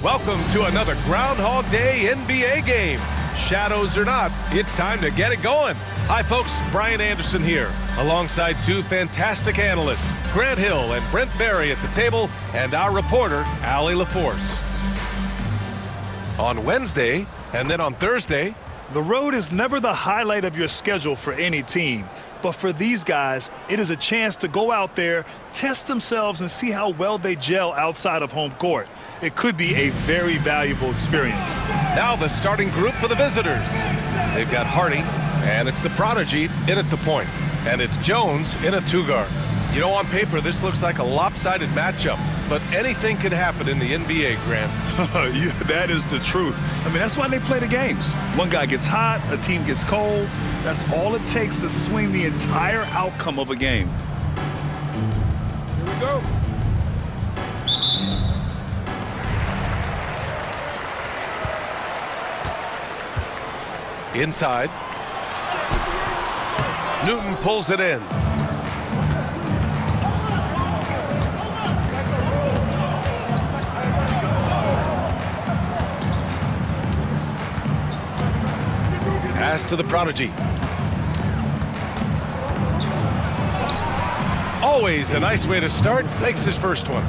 Welcome to another Groundhog Day NBA game. Shadows or not, it's time to get it going. Hi, folks. Brian Anderson here, alongside two fantastic analysts, Grant Hill and Brent Barry at the table, and our reporter, Allie LaForce. On Wednesday, and then on Thursday, the road is never the highlight of your schedule for any team. But for these guys, it is a chance to go out there, test themselves, and see how well they gel outside of home court. It could be a very valuable experience. Now the starting group for the visitors. They've got Hardy, and it's the prodigy in at the point. And it's Jones in a two-guard. You know, on paper, this looks like a lopsided matchup, but anything can happen in the NBA, Grant. Yeah, that is the truth. I mean, that's why they play the games. One guy gets hot, a team gets cold. That's all it takes to swing the entire outcome of a game. Here we go. Inside. Newton pulls it in. Pass to the prodigy. Always a nice way to start. Makes his first one.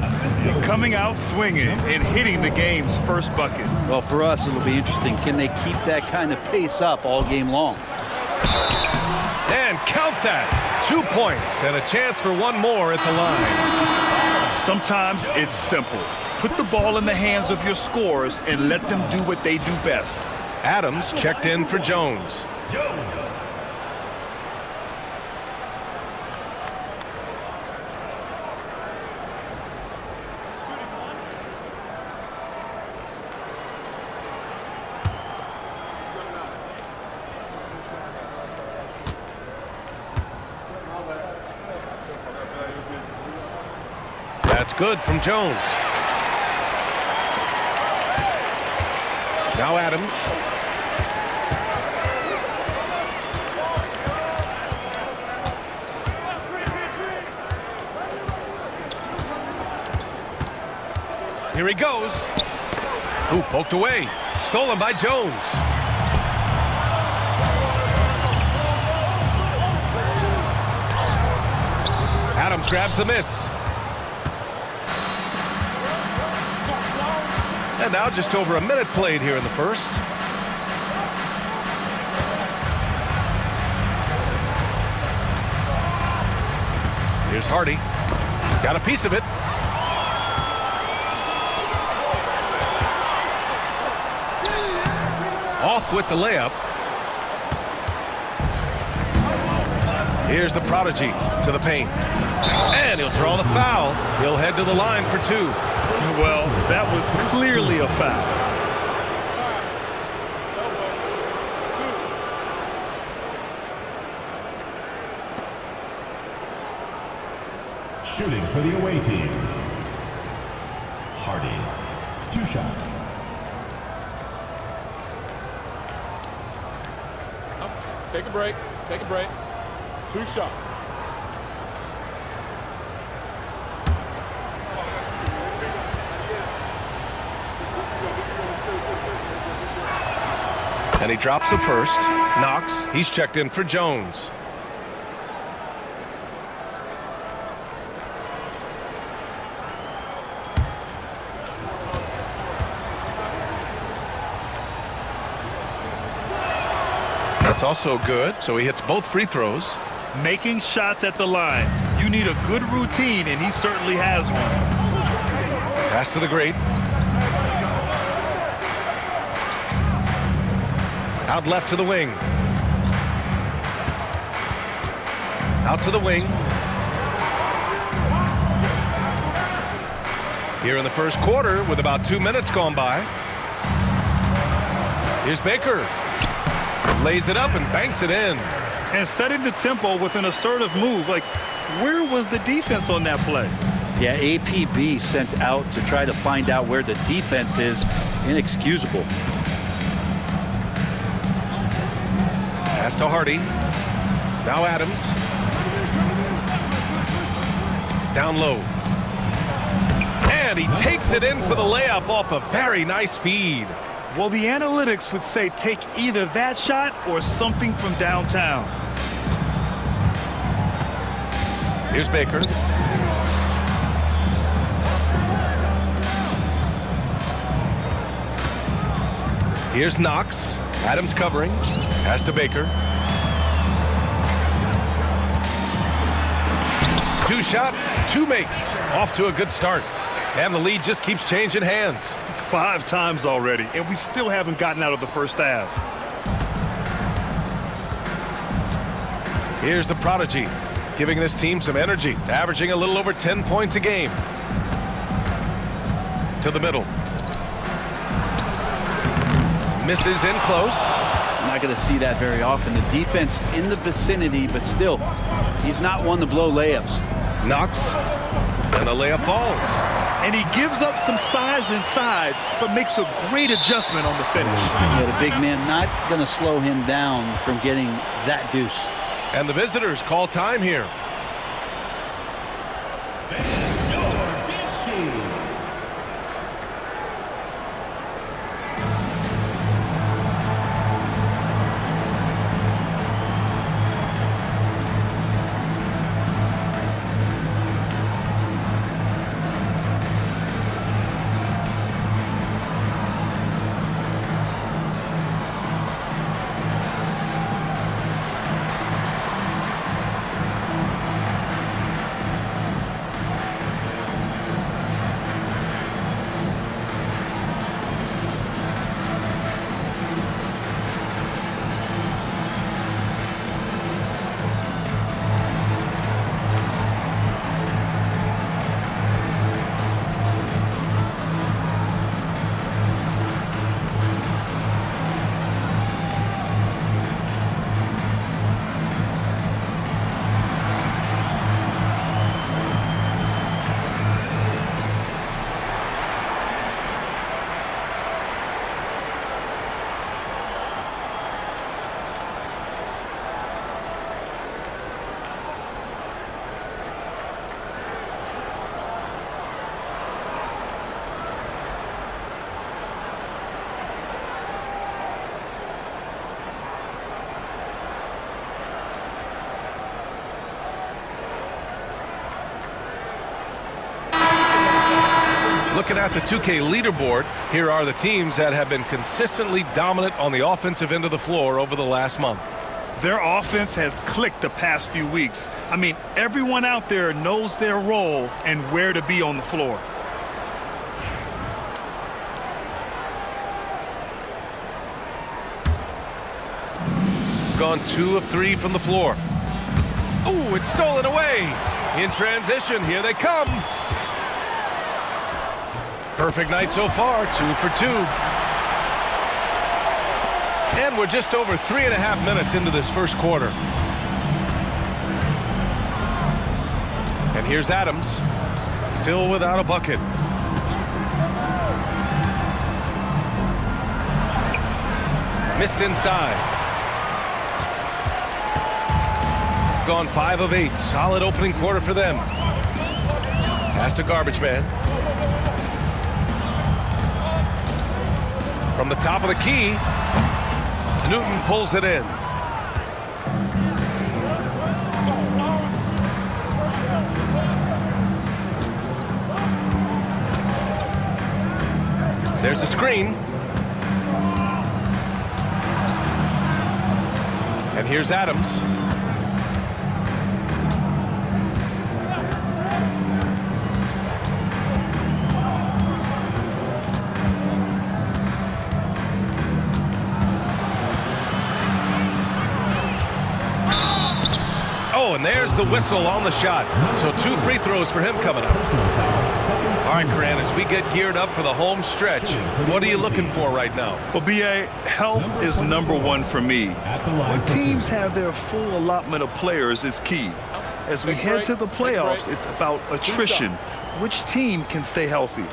Coming out swinging and hitting the game's first bucket. Well, for us, it'll be interesting. Can they keep that kind of pace up all game long? And count that. 2 points and a chance for one more at the line. Sometimes it's simple. Put the ball in the hands of your scorers and let them do what they do best. Adams checked in for Jones. That's good from Jones. Now Adams. Here he goes. Ooh, poked away. Stolen by Jones. Adams grabs the miss. And now just over a minute played here in the first. Here's Hardy. Got a piece of it. Off with the layup. Here's the prodigy to the paint. And he'll draw the foul. He'll head to the line for two. Well, that was clearly a foul. Shooting for the away team. Hardy. 2 shots. Take a break. Take a break. 2 shots. And he drops the first. Knox. He's checked in for Jones. That's also good. So he hits both free throws. Making shots at the line. You need a good routine, and he certainly has one. Pass to the great. Out left to the wing. Out to the wing. Here in the first quarter with about 2 minutes gone by. Here's Baker. Lays it up and banks it in. And setting the tempo with an assertive move. Like, where was the defense on that play? Yeah, APB sent out to try to find out where the defense is. Inexcusable. Pass to Hardy. Now Adams. Down low. And And he takes it in for the layup off a very nice feed. Well, the analytics would say take either that shot or something from downtown. Here's Baker. Here's Knox. Adams covering. Pass to Baker. 2 shots, 2 makes. Off to a good start. And the lead just keeps changing hands. 5 times already, and we still haven't gotten out of the first half. Here's the prodigy, giving this team some energy, averaging a little over 10 points a game. To the middle. Misses in close. I'm not going to see that very often. The defense in the vicinity, but still, he's not one to blow layups. Knox, and the layup falls. And he gives up some size inside, but makes a great adjustment on the finish. Yeah, the big man not going to slow him down from getting that deuce. And the visitors call time here. Looking at the 2K leaderboard, here are the teams that have been consistently dominant on the offensive end of the floor over the last month. Their offense has clicked the past few weeks. I mean, everyone out there knows their role and where to be on the floor. Gone 2 of 3 from the floor. Oh, it's stolen away. In transition, here they come. Perfect night so far, 2 for 2. And we're just over 3.5 minutes into this first quarter. And here's Adams, still without a bucket. Missed inside. Gone 5 of 8. Solid opening quarter for them. Pass to Garbage Man. From the top of the key, Newton pulls it in. There's a screen. And here's Adams. Oh, and there's the whistle on the shot. So 2 free throws for him coming up. All right, Grant, as we get geared up for the home stretch, what are you looking for right now? Well, B.A., health is #1 for me. When teams have their full allotment of players is key. As we head to the playoffs, it's about attrition. Which team can stay healthy?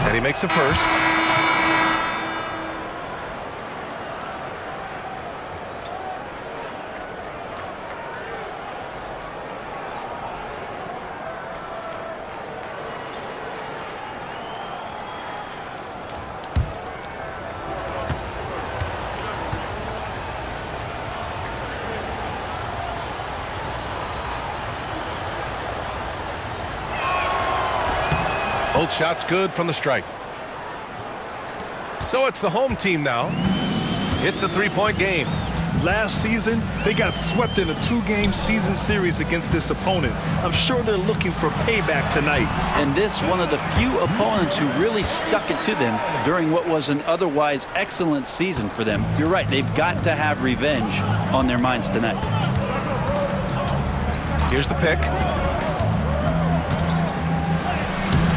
And he makes a first. Both shots good from the strike. So it's the home team now. It's a 3-point game. Last season, they got swept in a 2-game season series against this opponent. I'm sure they're looking for payback tonight. And this one of the few opponents who really stuck it to them during what was an otherwise excellent season for them. You're right, they've got to have revenge on their minds tonight. Here's the pick.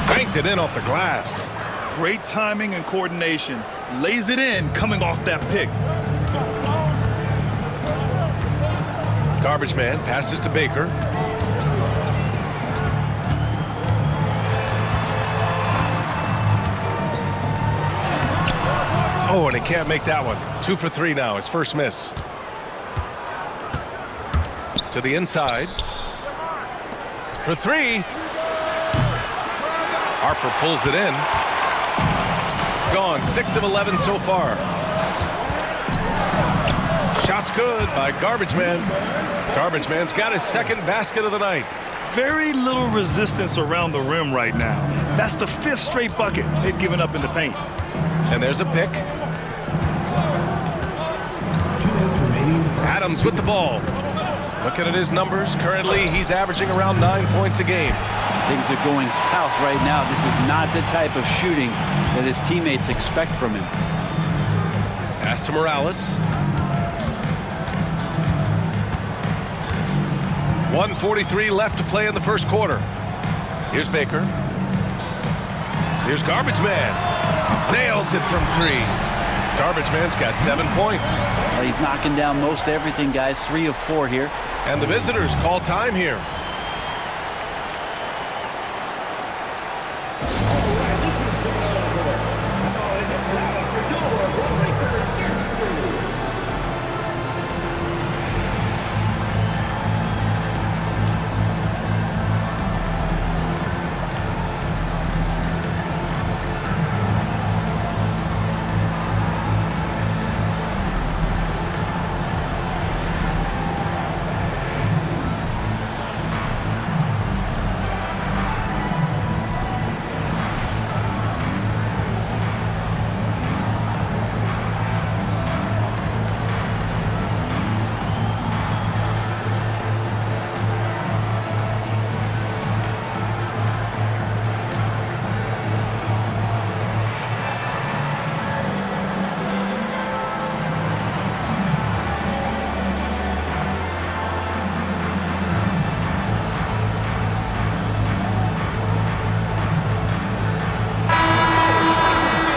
Banked it in off the glass. Great timing and coordination. Lays it in coming off that pick. Garbage man passes to Baker. Oh, and he can't make that one. 2 for 3 now, his first miss. To the inside. For 3. Harper pulls it in. Gone, 6 of 11 so far. Shot's good by Garbage Man. Garbage Man's got his second basket of the night. Very little resistance around the rim right now. That's the 5th straight bucket they've given up in the paint. And there's a pick. 2 minutes remaining. Adams with the ball. Looking at his numbers, currently he's averaging around 9 points a game. Things are going south right now. This is not the type of shooting that his teammates expect from him. Pass to Morales. 1:43 left to play in the first quarter. Here's Baker. Here's Garbage Man. Nails it from 3. Garbage Man's got 7 points. Well, he's knocking down most everything, guys. 3 of 4 here. And the visitors call time here.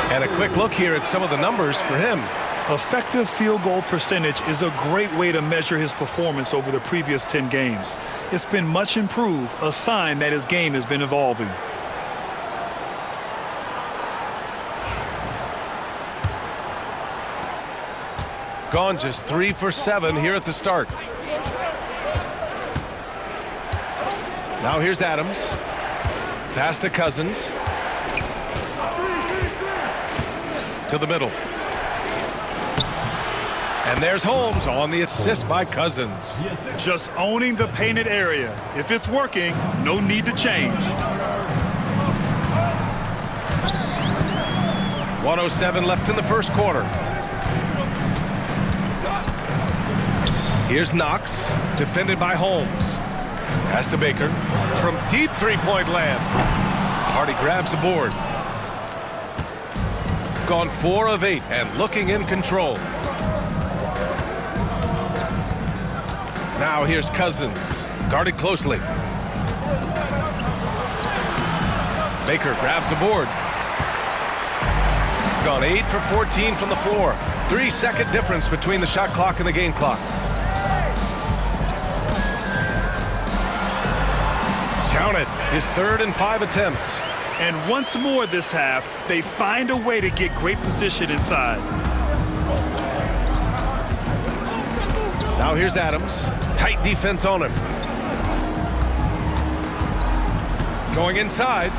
And a quick look here at some of the numbers for him. Effective field goal percentage is a great way to measure his performance over the previous 10 games. It's been much improved, a sign that his game has been evolving. Gone just 3 for 7 here at the start. Now here's Adams. Pass to Cousins. To the middle. And there's Holmes on the assist by Cousins. Just owning the painted area. If it's working, no need to change. 1:07 left in the first quarter. Here's Knox, defended by Holmes. Pass to Baker from deep three-point land. Hardy grabs the board. Gone 4 of 8 and looking in control. Now here's Cousins, guarded closely. Baker grabs the board. Gone 8 for 14 from the floor. 3-second difference between the shot clock and the game clock. Count it, his 3rd and 5 attempts. And once more this half, they find a way to get great position inside. Now here's Adams. Tight defense on him. Going inside.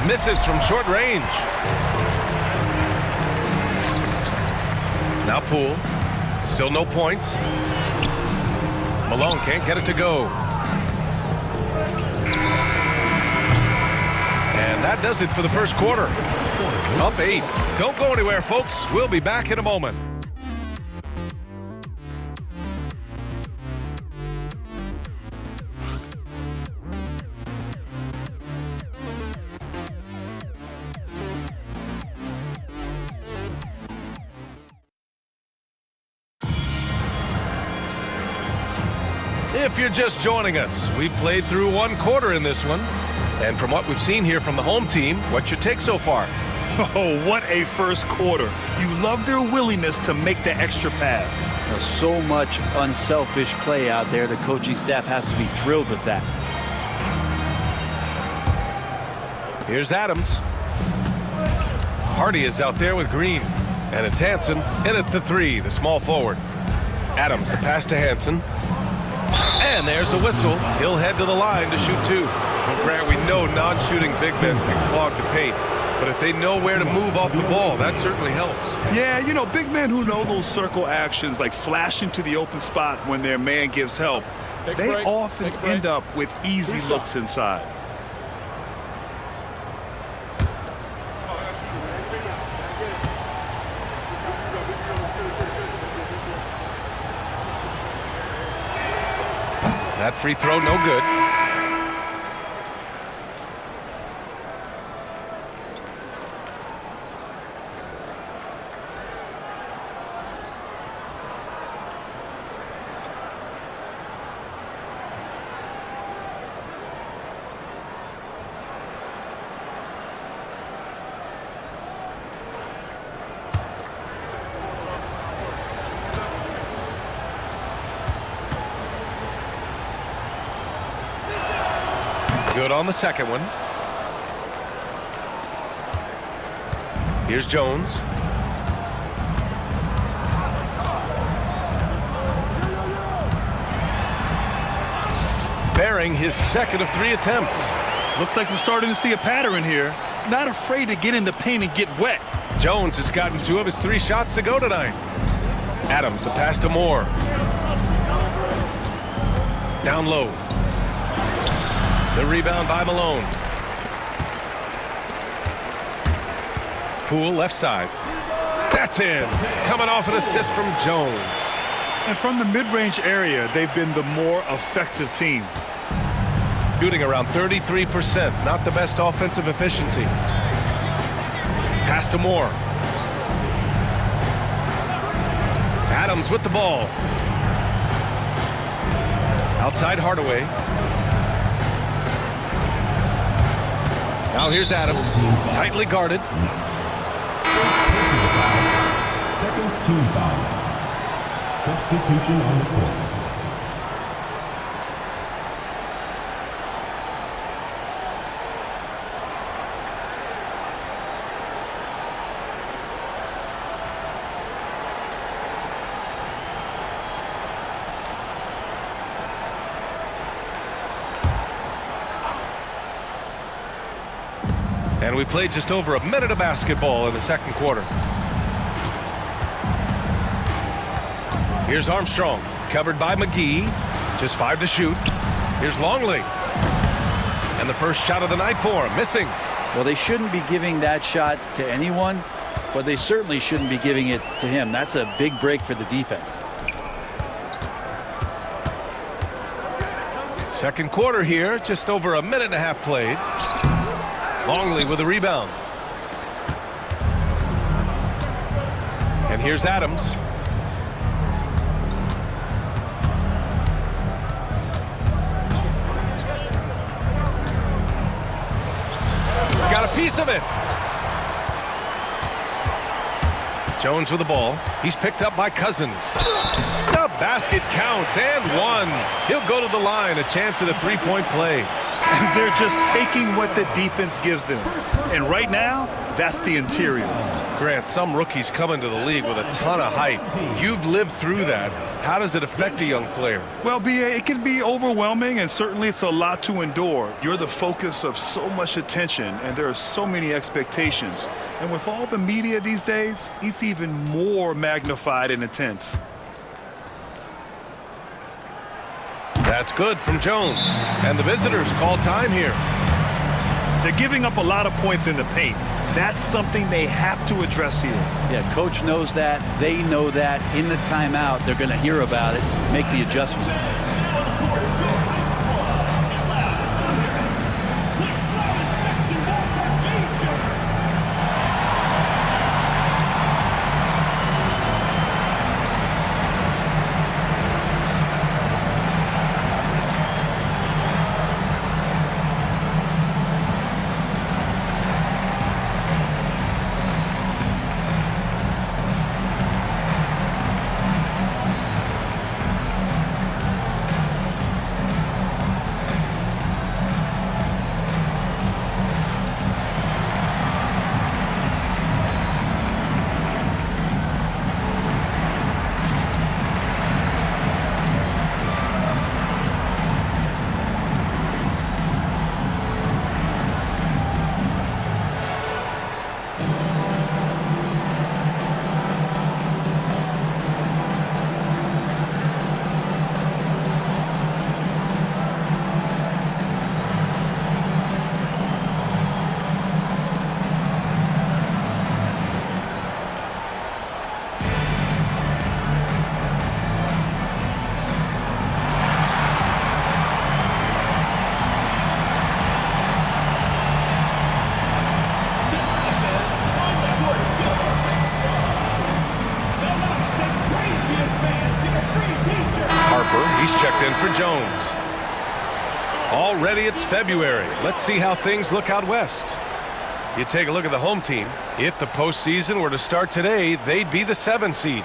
Misses from short range. Now Poole. Still no points. Malone can't get it to go. That does it for the first quarter. Up 8. Don't go anywhere, folks. We'll be back in a moment. If you're just joining us, we played through one quarter in this one. And from what we've seen here from the home team, what's your take so far? Oh, what a first quarter. You love their willingness to make the extra pass. There's so much unselfish play out there. The coaching staff has to be thrilled with that. Here's Adams. Hardy is out there with Green. And it's Hansen in at the 3, the small forward. Adams, the pass to Hansen. And there's a whistle. He'll head to the line to shoot 2. Well, Grant, we know non-shooting big men can clog the paint. But if they know where to move off the ball, that certainly helps. Yeah, you know, big men who know those circle actions, like flashing to the open spot when their man gives help, they often end up with easy looks inside. That free throw, no good. Good on the second one. Here's Jones. Bearing his second of 3 attempts. Looks like we're starting to see a pattern here. Not afraid to get in the paint and get wet. Jones has gotten 2 of his 3 shots to go tonight. Adams, a pass to Moore. Down low. The rebound by Malone. Poole left side. That's in. Coming off an assist from Jones. And from the mid-range area, they've been the more effective team. Shooting around 33%. Not the best offensive efficiency. Pass to Moore. Adams with the ball. Outside Hardaway. Now here's Adams, tightly guarded. Second team foul. Substitution on the court. And we played just over a minute of basketball in the second quarter. Here's Armstrong, covered by McGee. Just 5 to shoot. Here's Longley. And the first shot of the night for him, missing. Well, they shouldn't be giving that shot to anyone, but they certainly shouldn't be giving it to him. That's a big break for the defense. Second quarter here, just over a minute and a half played. Longley with a rebound. And here's Adams. Got a piece of it. Jones with the ball. He's picked up by Cousins. The basket counts and 1. He'll go to the line, a chance at a 3-point play. They're just taking what the defense gives them. And right now, that's the interior. Grant, some rookies come into the league with a ton of hype. You've lived through that. How does it affect a young player? Well, B.A., it can be overwhelming, and certainly it's a lot to endure. You're the focus of so much attention, and there are so many expectations. And with all the media these days, it's even more magnified and intense. That's good from Jones. And the visitors call time here. They're giving up a lot of points in the paint. That's something they have to address here. Yeah, coach knows that. They know that. In the timeout, they're going to hear about it, make the adjustment. He's checked in for Jones. Already it's February. Let's see how things look out west. You take a look at the home team. If the postseason were to start today, they'd be the 7 seed.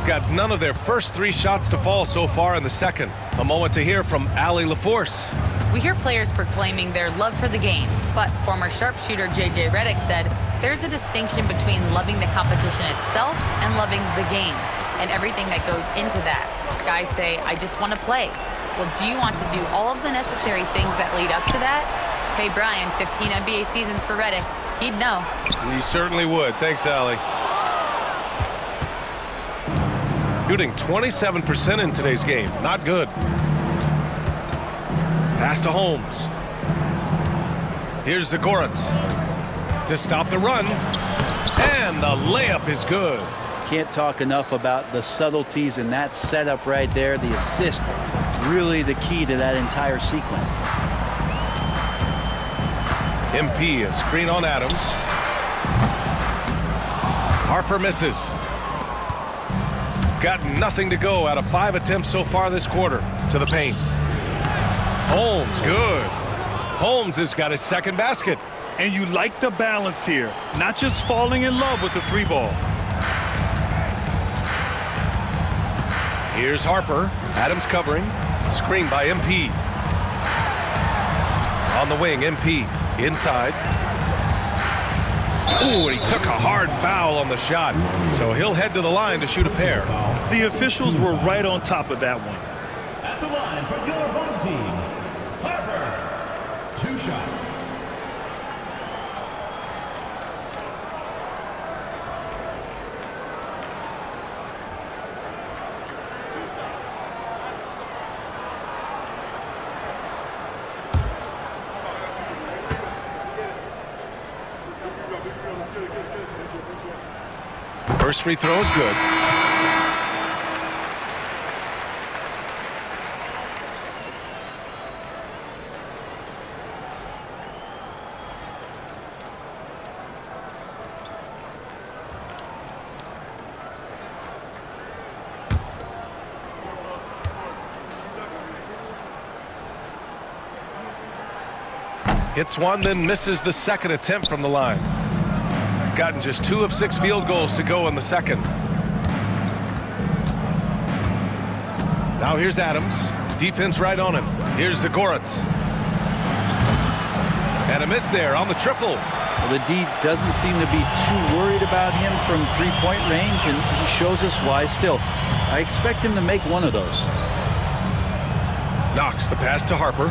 Got none of their first 3 shots to fall so far in the second. A moment to hear from Allie LaForce. We hear players proclaiming their love for the game, but former sharpshooter J.J. Redick said there's a distinction between loving the competition itself and loving the game and everything that goes into that. Guys say, I just want to play. Well, do you want to do all of the necessary things that lead up to that? Hey, Brian, 15 NBA seasons for Redick. He'd know. He certainly would. Thanks, Allie. Shooting 27% in today's game. Not good. Pass to Holmes. Here's the Goretz to stop the run. And the layup is good. Can't talk enough about the subtleties in that setup right there. The assist, really the key to that entire sequence. MP, a screen on Adams. Harper misses. Got nothing to go out of 5 attempts so far this quarter. To the paint. Holmes, good. Holmes has got his second basket. And you like the balance here, not just falling in love with the 3 ball. Here's Harper. Adams covering. Screen by MP. On the wing, MP. Inside. Ooh, and he took a hard foul on the shot. So he'll head to the line to shoot a pair. The officials were right on top of that one. At the line for your home team, Harper. 2 shots. First free throw is good. Hits one, then misses the second attempt from the line. Gotten just 2 of 6 field goals to go in the second. Now here's Adams. Defense right on him. Here's the Goretz. And a miss there on the triple. Well, the D doesn't seem to be too worried about him from 3-point range, and he shows us why still. I expect him to make one of those. Knocks the pass to Harper.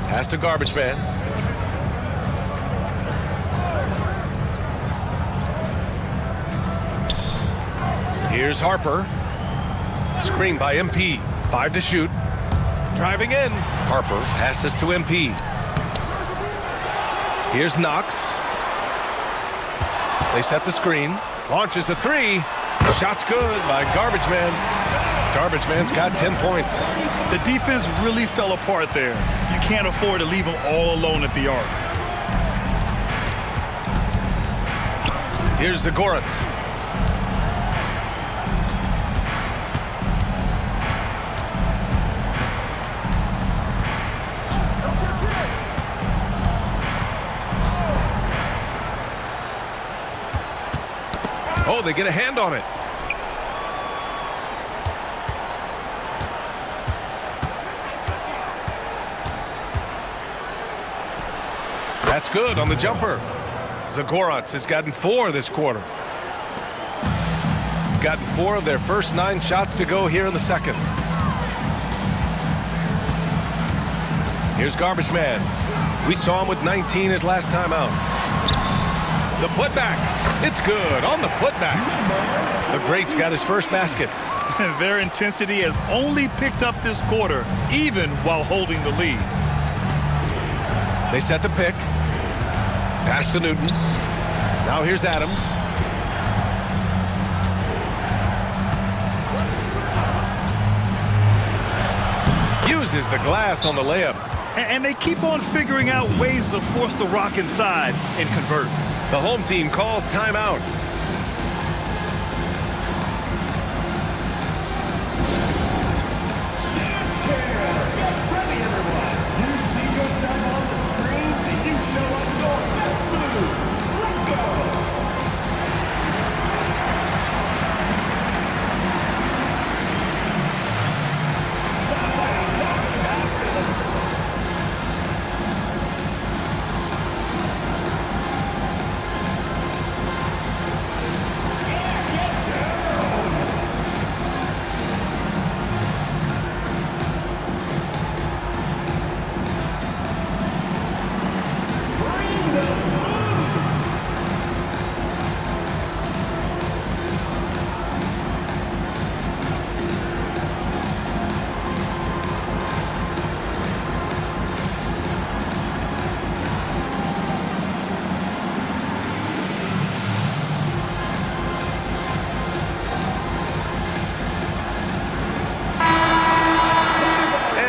Pass to Garbage Man. Here's Harper. Screen by MP. 5 to shoot. Driving in. Harper passes to MP. Here's Knox. They set the screen. Launches a 3. Shot's good by Garbage Man. Garbage Man's got 10 points. The defense really fell apart there. You can't afford to leave them all alone at the arc. Here's the Goretz. Oh, they get a hand on it. That's good on the jumper. Zagoratz has gotten 4 this quarter. Gotten 4 of their first 9 shots to go here in the second. Here's Garbage Man. We saw him with 19 his last time out. The putback. It's good on the putback. The Greats got his first basket. Their intensity has only picked up this quarter, even while holding the lead. They set the pick. Pass to Newton. Now here's Adams. Uses the glass on the layup. And they keep on figuring out ways to force the rock inside and convert. The home team calls timeout.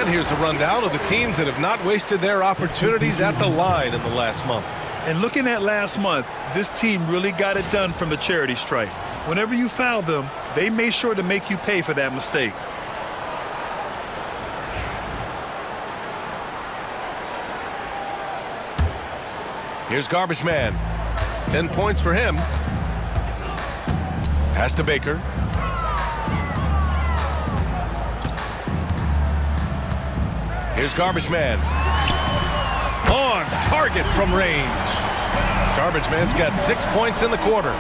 Here's a rundown of the teams that have not wasted their opportunities at the line in the last month. And looking at last month, this team really got it done from the charity stripe. Whenever you foul them, they made sure to make you pay for that mistake. Here's Garbage Man. 10 points for him. Pass to Baker. Here's Garbage Man. On target from range. Garbage Man's got 6 points in the quarter.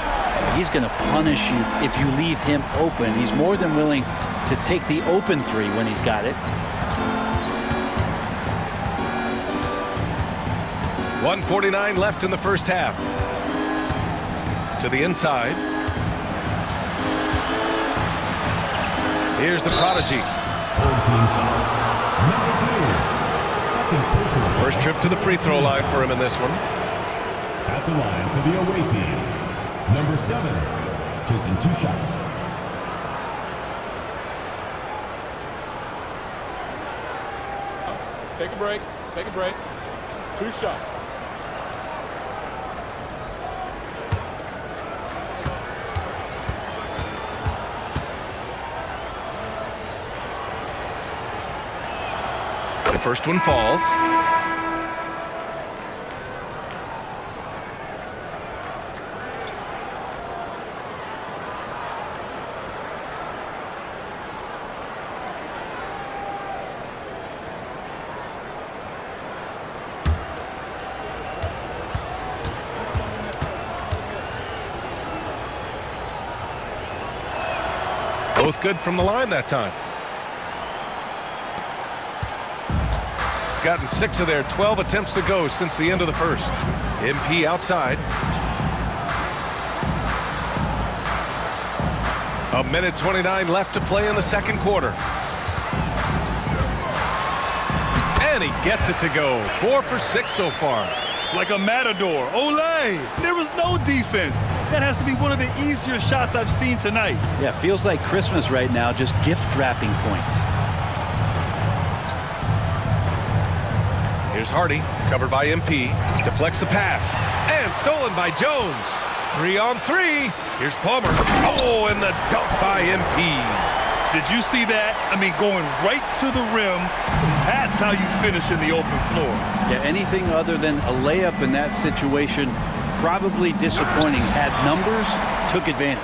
He's going to punish you if you leave him open. He's more than willing to take the open 3 when he's got it. 1:49 left in the first half. To the inside. Here's the prodigy. First trip to the free throw line for him in this one. At the line for the away team, number 7, taking 2 shots. Take a break. Take a break. 2 shots. The first one falls. Both good from the line that time. Gotten 6 of their 12 attempts to go since the end of the first. MP outside. A minute 29 left to play in the second quarter. And he gets it to go. 4 for 6 so far. Like a matador. Olay! There was no defense. That has to be one of the easier shots I've seen tonight. Yeah, feels like Christmas right now, just gift wrapping points. Here's Hardy, covered by MP. Deflects the pass. And stolen by Jones. 3 on 3. Here's Palmer. Oh, and the dunk by MP. Did you see that? I mean, going right to the rim. That's how you finish in the open floor. Yeah, anything other than a layup in that situation, probably disappointing. Had numbers, took advantage.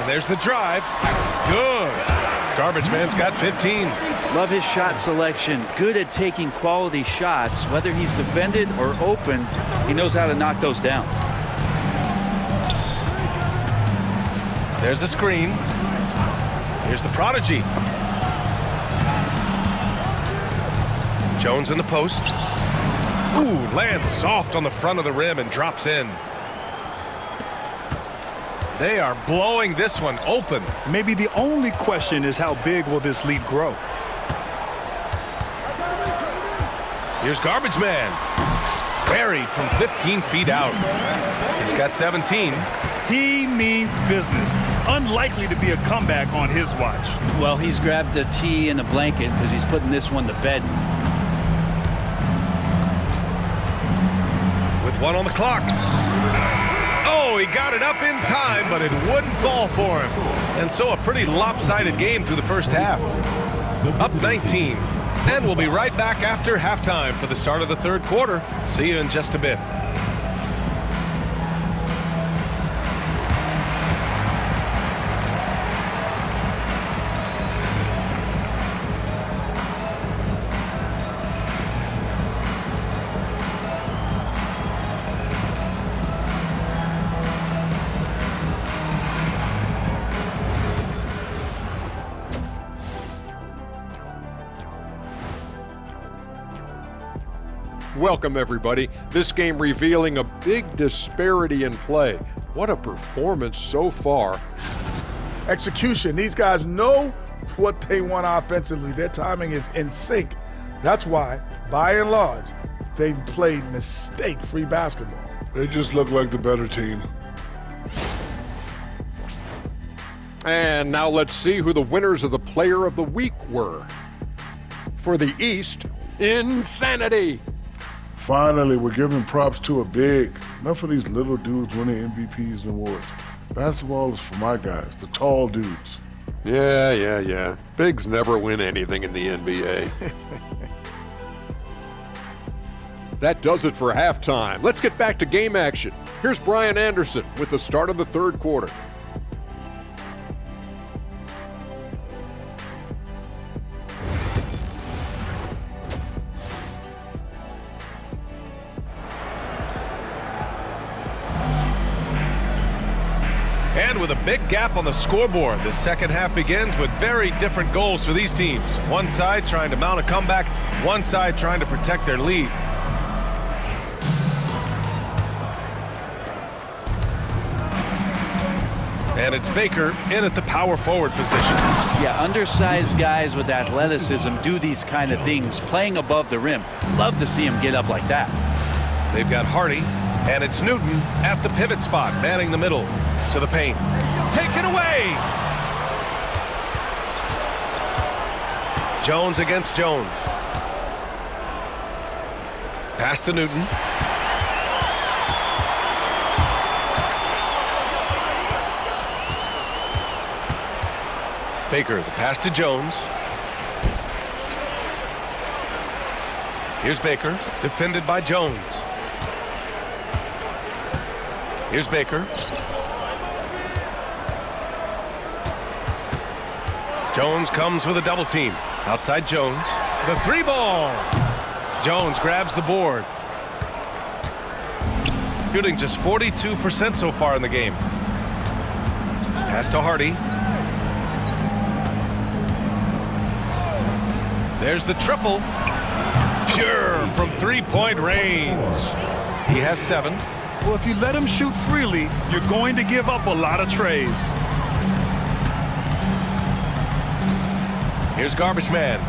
And there's the drive. Good. Garbage man's got 15. Love his shot selection. Good at taking quality shots. Whether he's defended or open, he knows how to knock those down. There's the screen. Here's the prodigy. Jones in the post. Ooh, lands soft on the front of the rim and drops in. They are blowing this one open. Maybe the only question is how big will this lead grow? Here's Garbage Man. Buried from 15 feet out. He's got 17. He means business. Unlikely to be a comeback on his watch. Well, he's grabbed a tee and a blanket because he's putting this one to bed. With 1 on the clock. Oh, he got it up in time, but it wouldn't fall for him. And so a pretty lopsided game through the first half. Up 19. And we'll be right back after halftime for the start of the third quarter. See you in just a bit. Welcome, everybody. This game revealing a big disparity in play. What a performance so far. Execution. These guys know what they want offensively. Their timing is in sync. That's why, by and large, they've played mistake-free basketball. They just look like the better team. And now let's see who the winners of the Player of the Week were. For the East, Insanity. Finally, we're giving props to a big. Enough of these little dudes winning MVPs and awards. Basketball is for my guys, the tall dudes. Yeah. Bigs never win anything in the NBA. That does it for halftime. Let's get back to game action. Here's Brian Anderson with the start of the third quarter. And with a big gap on the scoreboard, the second half begins with very different goals for these teams. One side trying to mount a comeback, one side trying to protect their lead. And it's Baker in at the power forward position. Yeah, undersized guys with athleticism do these kind of things, playing above the rim. Love to see him get up like that. They've got Hardy, and it's Newton at the pivot spot, manning the middle to the paint. Taken away! Jones against Jones. Pass to Newton. Baker, the pass to Jones. Here's Baker, defended by Jones. Here's Baker. Jones comes with a double team. Outside Jones. The three ball. Jones grabs the board. Shooting just 42% so far in the game. Pass to Hardy. There's the triple. Pure from three-point range. He has 7. Well, if you let him shoot freely, you're going to give up a lot of trays. Here's Garbage Man.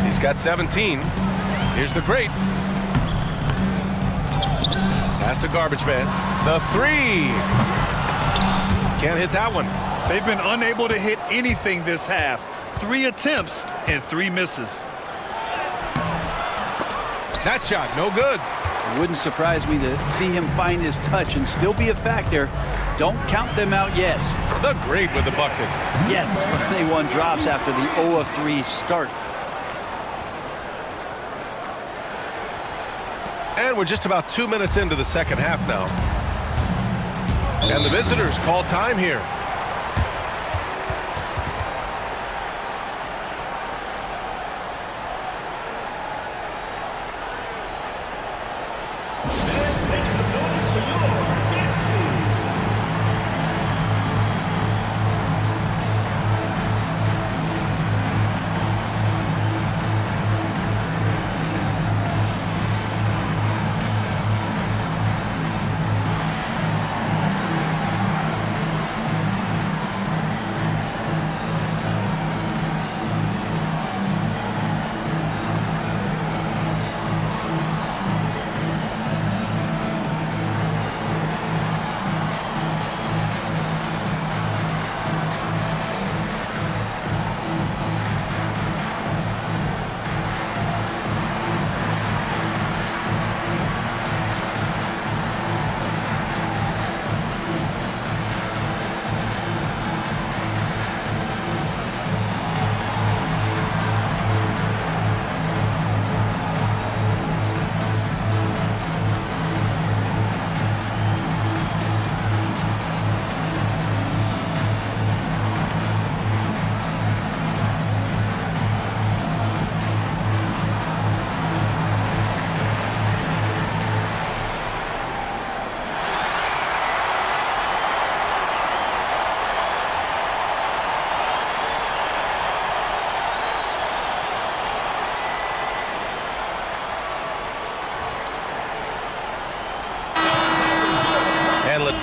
He's got 17. Here's the great. Pass to Garbage Man. The three. Can't hit that one. They've been unable to hit anything this half. 3 attempts and 3 misses. That shot, no good. It wouldn't surprise me to see him find his touch and still be a factor. Don't count them out yet. The great with the bucket. Yes, finally one drops after the 0 of 3 start. And we're just about 2 minutes into the second half now. And the visitors call time here.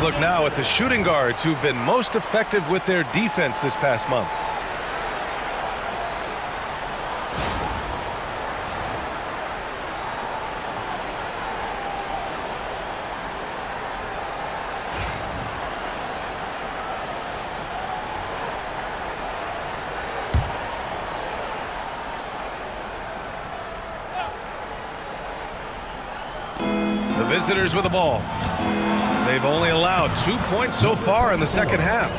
Let's look now at the shooting guards who've been most effective with their defense this past month. The visitors with the ball. They've only allowed 2 points so far in the second half.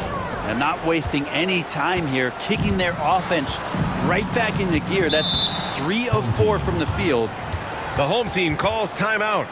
And not wasting any time here, kicking their offense right back into gear. That's 3 of 4 from the field. The home team calls timeout.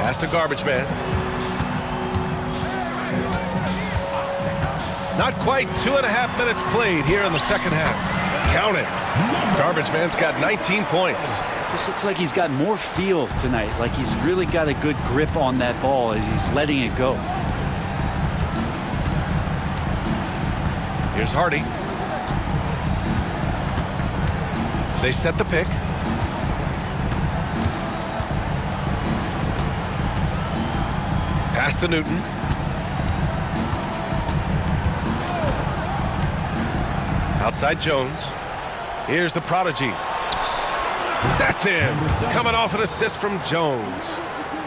Pass to garbage man. Not quite 2.5 minutes played here in the second half. Count it. Garbage man's got 19 points. This looks like he's got more feel tonight, like he's really got a good grip on that ball as he's letting it go. Here's Hardy. They set the pick. Pass to Newton. Outside Jones. Here's the prodigy. That's in. Coming off an assist from Jones.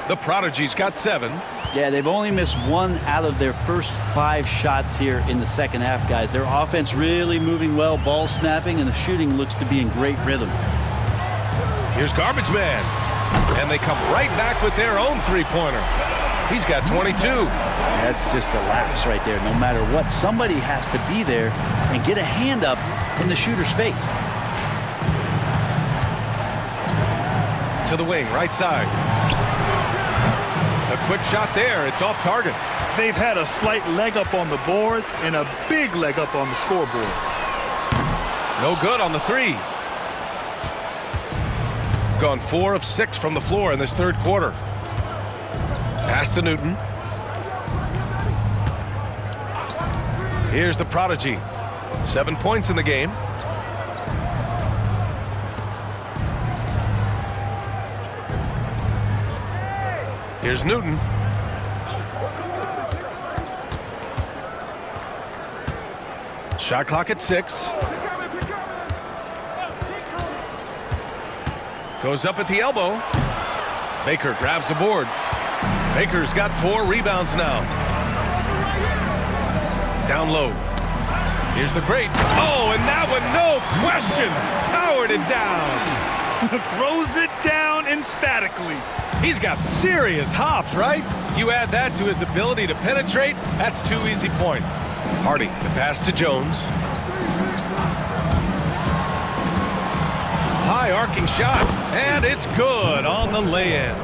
The prodigy's got 7. Yeah, they've only missed 1 out of their first 5 shots here in the second half, guys. Their offense really moving well, ball snapping, and the shooting looks to be in great rhythm. Here's garbage man. And they come right back with their own three-pointer. He's got 22. That's just a lapse right there. No matter what, somebody has to be there and get a hand up in the shooter's face. To the wing, right side. A quick shot there. It's off target. They've had a slight leg up on the boards and a big leg up on the scoreboard. No good on the 3. Gone 4 of 6 from the floor in this third quarter. Pass to Newton. Here's the prodigy. 7 points in the game. Here's Newton. Shot clock at 6. Goes up at the elbow. Baker grabs the board. Baker's got 4 rebounds now. Down low. Here's the great. Oh, and that one, no question, powered it down. Throws it down emphatically. He's got serious hops, right? You add that to his ability to penetrate, that's 2 easy points. Hardy, the pass to Jones. High arcing shot, and it's good on the lay-in.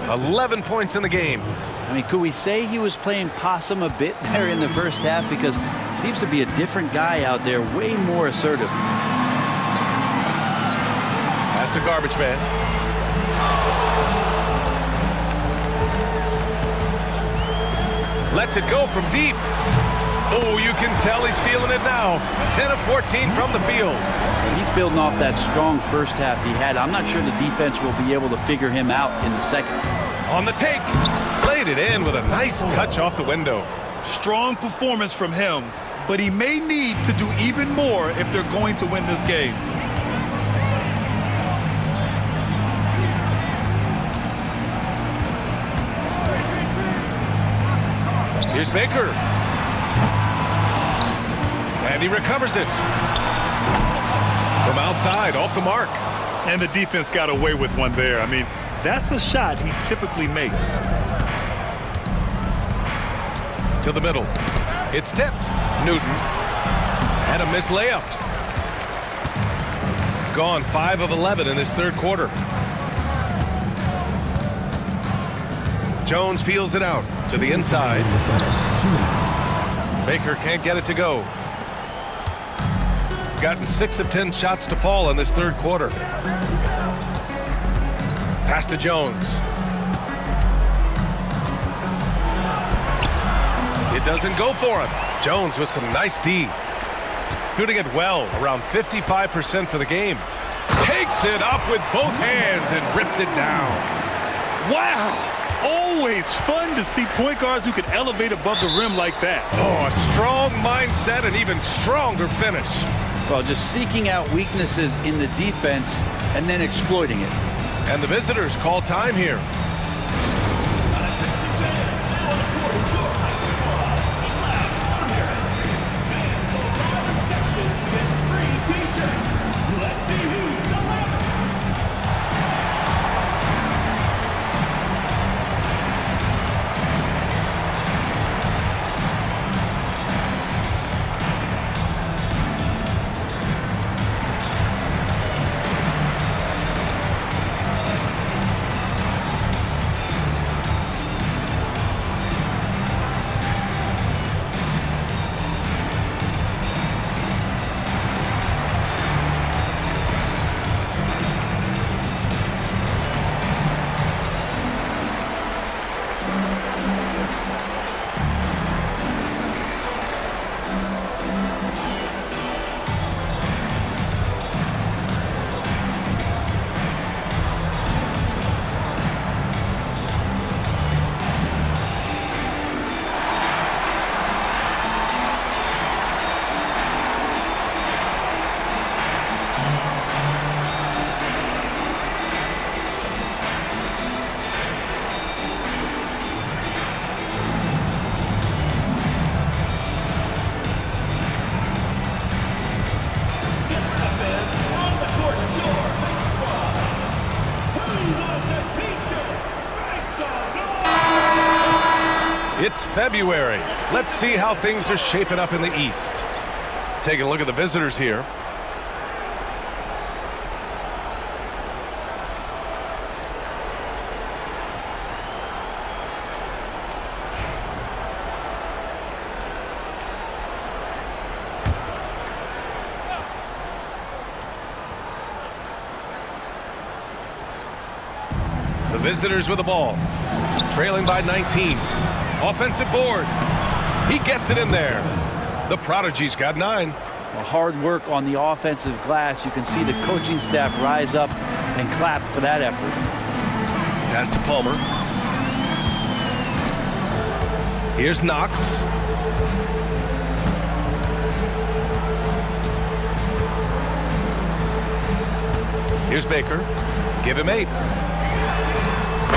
11 points in the game. I mean, could we say he was playing possum a bit there in the first half? Because he seems to be a different guy out there, way more assertive. Pass to garbage man. Lets it go from deep. Oh, you can tell he's feeling it now. 10 of 14 from the field. He's building off that strong first half he had. I'm not sure the defense will be able to figure him out in the second. On the take. Played it in with a nice touch off the window. Strong performance from him, but he may need to do even more if they're going to win this game. Here's Baker. And he recovers it. From outside, off the mark. And the defense got away with one there. I mean, that's a shot he typically makes. To the middle. It's tipped. Newton. And a missed layup. Gone 5 of 11 in this third quarter. Jones feels it out to the inside. Baker can't get it to go. Gotten 6 of 10 shots to fall in this third quarter. Pass to Jones. It doesn't go for him. Jones with some nice D. Shooting it well, around 55% for the game. Takes it up with both hands and rips it down. Wow! Always fun to see point guards who can elevate above the rim like that. Oh, a strong mindset and even stronger finish. Well, just seeking out weaknesses in the defense and then exploiting it. And the visitors call time here. It's February. Let's see how things are shaping up in the East. Taking a look at the visitors here. The visitors with the ball, trailing by 19. Offensive board. He gets it in there. The Prodigy's got 9. Well, hard work on the offensive glass. You can see the coaching staff rise up and clap for that effort. Pass to Palmer. Here's Knox. Here's Baker. Give him 8.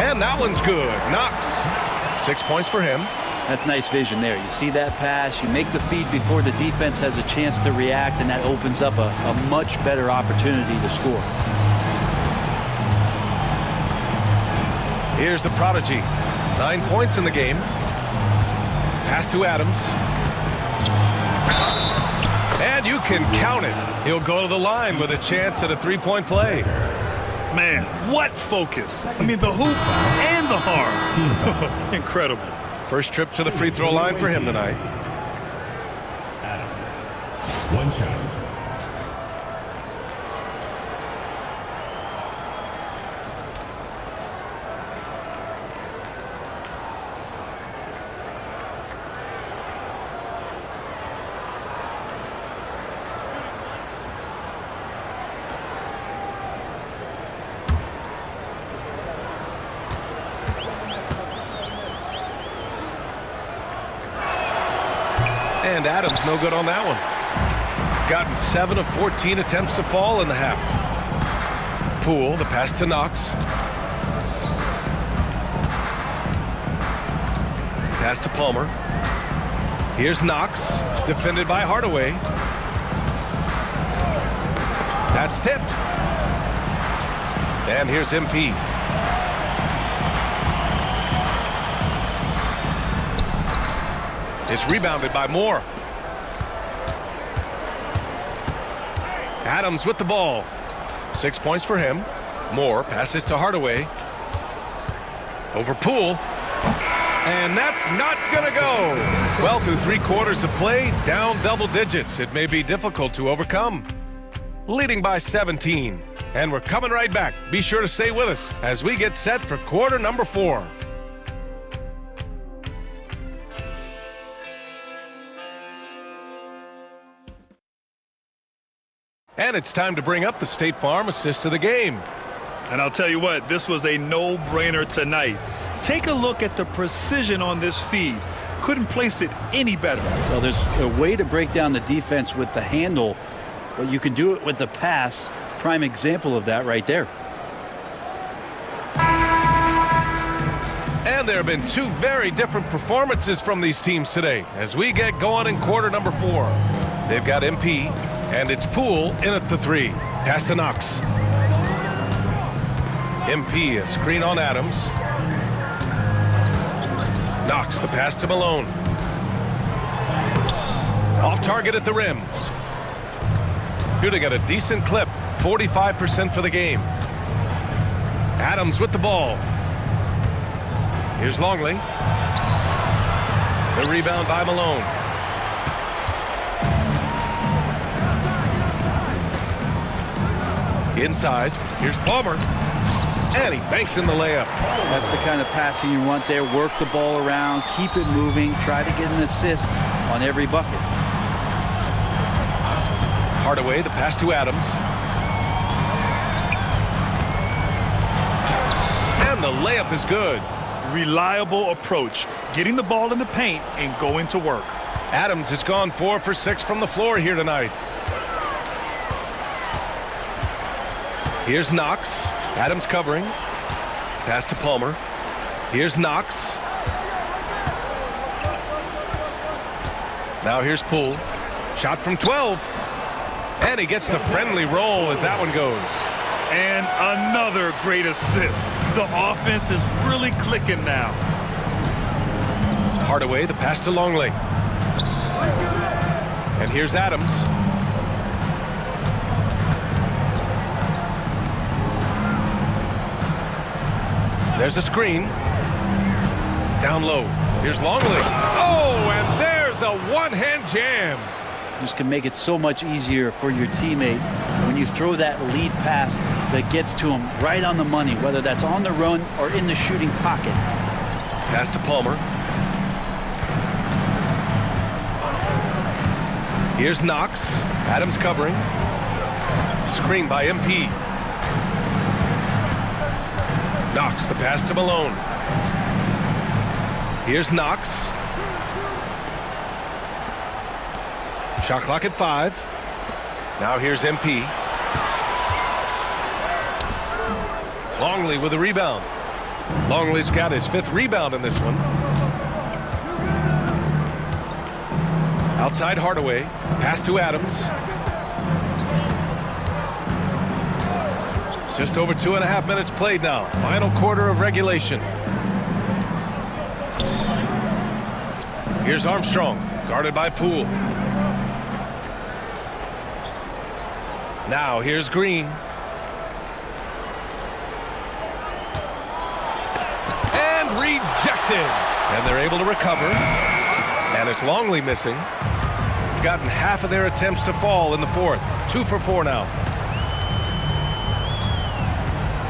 And that one's good. Knox. 6 points for him. That's nice vision there. You see that pass, you make the feed before the defense has a chance to react, and that opens up a much better opportunity to score. Here's the Prodigy. 9 points in the game. Pass to Adams. And you can count it. He'll go to the line with a chance at a 3-point play. Man, what focus. I mean, the hoop and the harm. Incredible. First trip to the free throw line for him tonight. Adams. 1 shot. And Adams no good on that one. Gotten 7 of 14 attempts to fall in the half. Poole, the pass to Knox. Pass to Palmer. Here's Knox, defended by Hardaway. That's tipped. And here's MP. It's rebounded by Moore. Adams with the ball. 6 points for him. Moore passes to Hardaway. Over Poole. And that's not going to go. Well, through 3 quarters of play, down double digits. It may be difficult to overcome. Leading by 17. And we're coming right back. Be sure to stay with us as we get set for quarter number 4. And it's time to bring up the State Farm assist of the game. And I'll tell you what, this was a no-brainer tonight. Take a look at the precision on this feed. Couldn't place it any better. Well, there's a way to break down the defense with the handle, but you can do it with the pass. Prime example of that right there. And there have been 2 very different performances from these teams today as we get going in quarter number 4. They've got MP. And it's Poole in at the 3. Pass to Knox. MP, a screen on Adams. Knox, the pass to Malone. Off target at the rim. Shooting at a decent clip, 45% for the game. Adams with the ball. Here's Longley. The rebound by Malone. Inside, here's Palmer, and he banks in the layup. That's the kind of passing you want there. Work the ball around, keep it moving, try to get an assist on every bucket. Hardaway, the pass to Adams. And the layup is good. Reliable approach, getting the ball in the paint and going to work. Adams has gone 4 for 6 from the floor here tonight. Here's Knox. Adams covering. Pass to Palmer. Here's Knox. Now here's Poole. Shot from 12. And he gets the friendly roll as that one goes. And another great assist. The offense is really clicking now. Hardaway, the pass to Longley. And here's Adams. There's a screen. Down low. Here's Longley. Oh, and there's a one-hand jam. This can make it so much easier for your teammate when you throw that lead pass that gets to him right on the money, whether that's on the run or in the shooting pocket. Pass to Palmer. Here's Knox. Adams covering. Screen by MP. Knox, the pass to Malone. Here's Knox. Shot clock at 5. Now here's MP. Longley with a rebound. Longley's got his 5th rebound in this one. Outside Hardaway. Pass to Adams. Just over 2.5 minutes played now. Final quarter of regulation. Here's Armstrong, guarded by Poole. Now here's Green. And rejected. And they're able to recover. And it's Longley missing. Gotten half of their attempts to fall in the 4th. 2 for 4 now.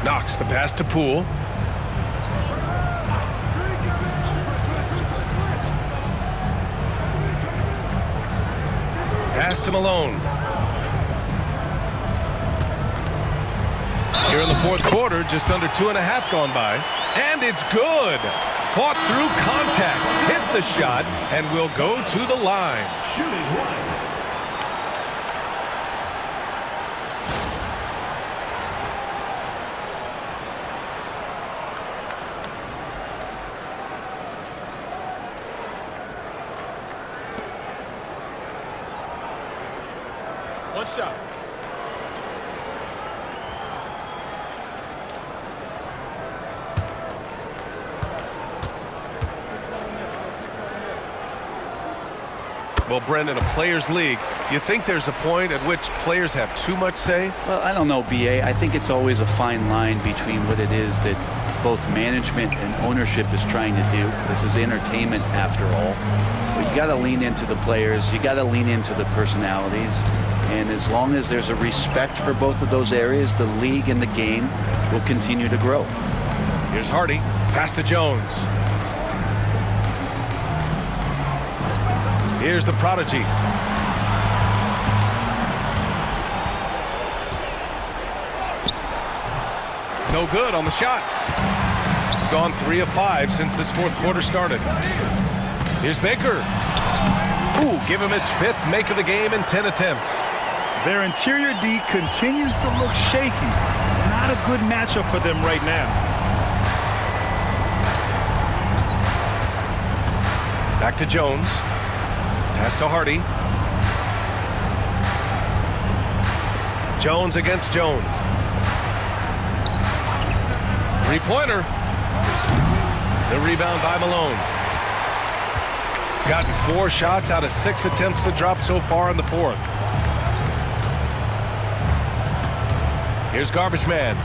Knox, the pass to Poole. Pass to Malone. Here in the 4th quarter, just under 2.5 gone by. And it's good. Fought through contact, hit the shot, and will go to the line. Shooting one. One shot. Well, Brent, in a players' league, you think there's a point at which players have too much say? Well, I don't know, BA. I think it's always a fine line between what it is that both management and ownership is trying to do. This is entertainment after all. But you got to lean into the players. You got to lean into the personalities. And as long as there's a respect for both of those areas, the league and the game will continue to grow. Here's Hardy. Pass to Jones. Here's the prodigy. No good on the shot. Gone 3 of 5 since this 4th quarter started. Here's Baker. Ooh, give him his 5th make of the game in 10 attempts. Their interior D continues to look shaky. Not a good matchup for them right now. Back to Jones. Pass to Hardy. Jones against Jones. 3-pointer. The rebound by Malone. Gotten 4 shots out of 6 attempts to drop so far in the 4th. Here's Garbage Man.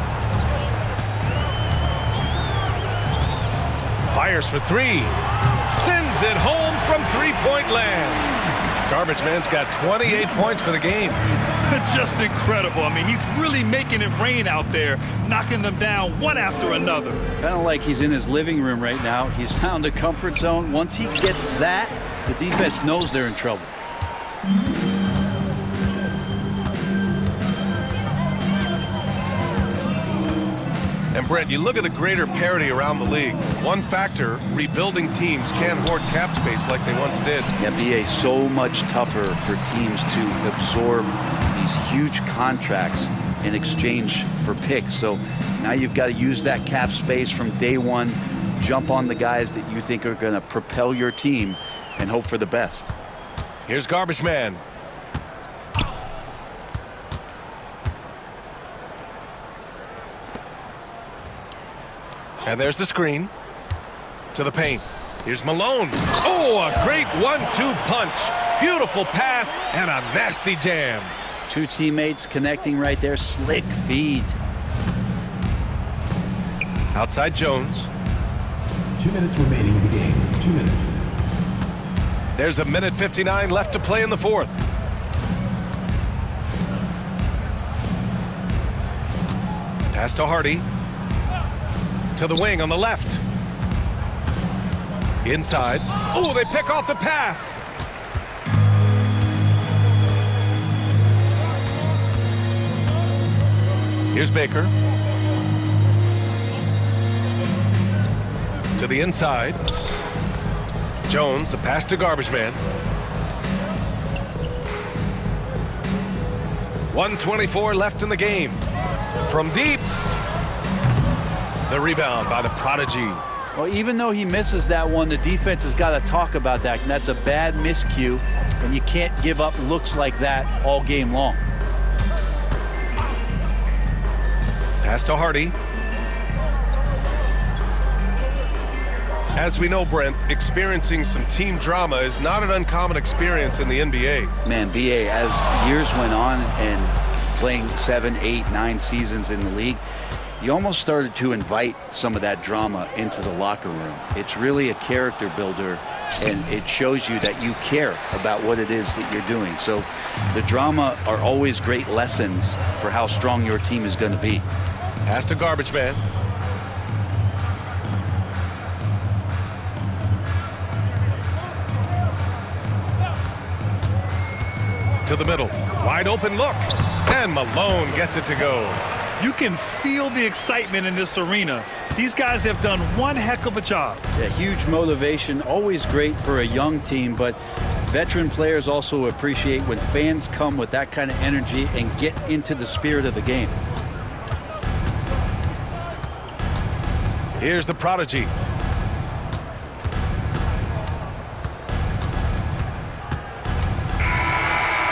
Fires for 3. Sends it home from 3-point land. Garbage Man's got 28 points for the game. Just incredible. I mean, he's really making it rain out there, knocking them down one after another. Kind of like he's in his living room right now. He's found a comfort zone. Once he gets that, the defense knows they're in trouble. And Brent, you look at the greater parity around the league. One factor, rebuilding teams can't hoard cap space like they once did. The NBA so much tougher for teams to absorb these huge contracts in exchange for picks. So now you've got to use that cap space from day one, jump on the guys that you think are going to propel your team and hope for the best. Here's Garbage Man. And there's the screen to the paint. Here's Malone. Oh, a great 1-2 punch. Beautiful pass and a nasty jam. Two teammates connecting right there. Slick feed. Outside Jones. 2 minutes remaining in the game. 2 minutes. There's a minute 59 left to play in the fourth. Pass to Hardy. To the wing on the left. Inside. Oh, they pick off the pass. Here's Baker. To the inside. Jones, the pass to Garbage Man. 1:24 left in the game. From deep. The rebound by the Prodigy. Well, even though he misses that one, the defense has got to talk about that. And that's a bad miscue when you can't give up looks like that all game long. Pass to Hardy. As we know, Brent, experiencing some team drama is not an uncommon experience in the NBA. Man, BA, as years went on and playing 7, 8, 9 seasons in the league, you almost started to invite some of that drama into the locker room. It's really a character builder, and it shows you that you care about what it is that you're doing. So the drama are always great lessons for how strong your team is going to be. Pass to Garbage Man. To the middle. Wide open look. And Malone gets it to go. You can feel the excitement in this arena. These guys have done one heck of a job. Yeah, huge motivation, always great for a young team, but veteran players also appreciate when fans come with that kind of energy and get into the spirit of the game. Here's the Prodigy.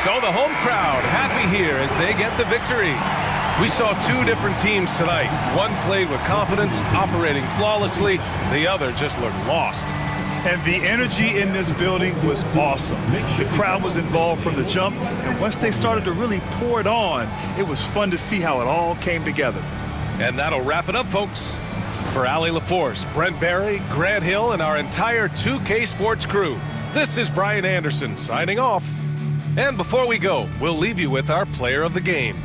So the home crowd happy here as they get the victory. We saw two different teams tonight. One played with confidence, operating flawlessly. The other just looked lost. And the energy in this building was awesome. The crowd was involved from the jump, and once they started to really pour it on, it was fun to see how it all came together. And that'll wrap it up, folks. For Allie LaForce, Brent Barry, Grant Hill, and our entire 2K Sports crew, this is Brian Anderson signing off. And before we go, we'll leave you with our player of the game.